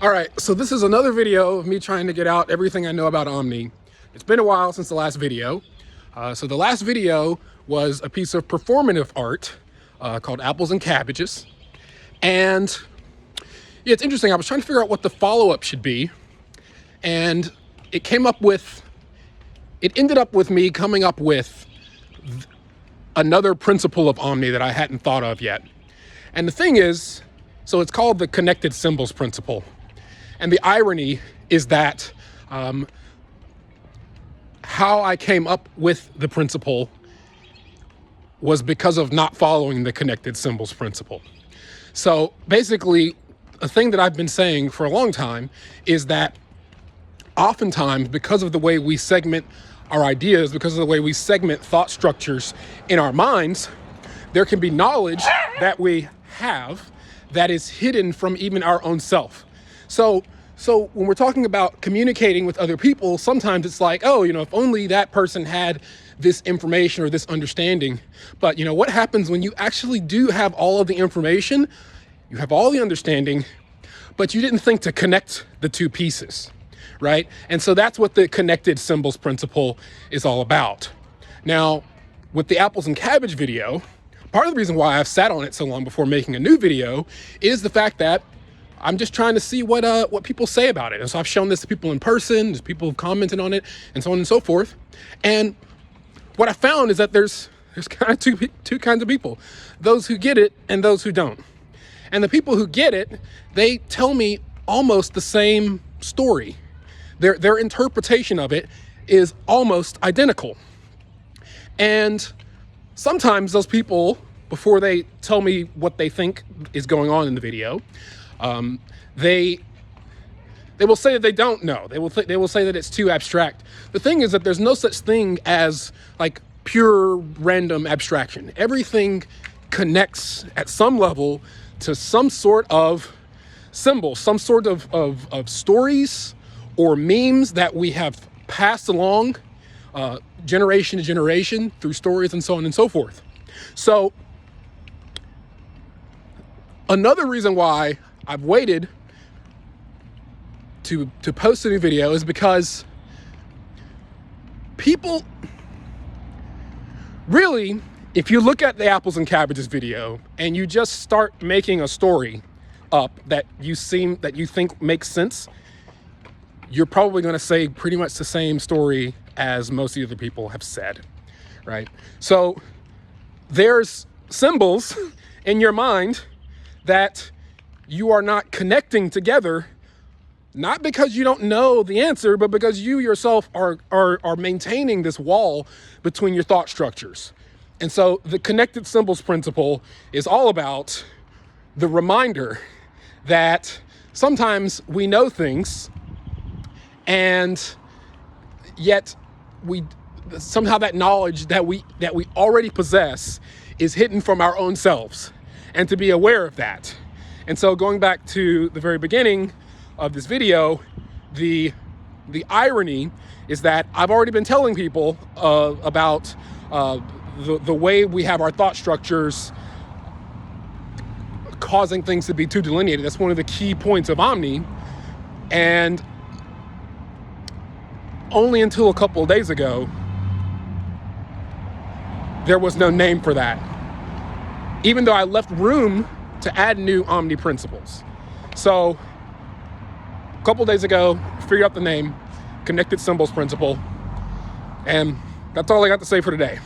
All right, so this is another video of me trying to get out everything I know about Omni. It's been a while since the last video. So the last video was a piece of performative art called Apples and Cabbages. And yeah, it's interesting. I was trying to figure out what the follow-up should be. And it ended up with me coming up with another principle of Omni that I hadn't thought of yet. And the thing is, so it's called the connected symbols principle. And the irony is that how I came up with the principle was because of not following the connected symbols principle. So basically, a thing that I've been saying for a long time is that oftentimes, because of the way we segment our ideas, because of the way we segment thought structures in our minds, there can be knowledge that we have that is hidden from even our own self. So when we're talking about communicating with other people, sometimes it's like, oh, if only that person had this information or this understanding. But what happens when you actually do have all of the information, you have all the understanding, but you didn't think to connect the two pieces, right? And so that's what the connected symbols principle is all about. Now, with the apples and cabbage video, part of the reason why I've sat on it so long before making a new video is the fact that I'm just trying to see what people say about it. And so I've shown this to people in person, there's people who've commented on it, and so on and so forth. And what I found is that there's kind of two kinds of people, those who get it and those who don't. And the people who get it, they tell me almost the same story. Their interpretation of it is almost identical. And sometimes those people, before they tell me what they think is going on in the video, they will say that they don't know. They will say that it's too abstract. The thing is that there's no such thing as like pure random abstraction. Everything connects at some level to some sort of symbol, some sort of stories or memes that we have passed along generation to generation through stories and so on and so forth. So another reason why I've waited to post a new video is because people really, if you look at the apples and cabbages video and you just start making a story up that you think makes sense, you're probably going to say pretty much the same story as most of the other people have said, right? So there's symbols in your mind that you are not connecting together, not because you don't know the answer, but because you yourself are maintaining this wall between your thought structures. And so the connected symbols principle is all about the reminder that sometimes we know things and yet somehow that knowledge that we already possess is hidden from our own selves, and to be aware of that. And so going back to the very beginning of this video, the irony is that I've already been telling people about the way we have our thought structures causing things to be too delineated. That's one of the key points of Omni. And only until a couple of days ago, there was no name for that, even though I left room to add new Omni principles. So a couple of days ago, figured out the name, connected symbols principle, and that's all I got to say for today.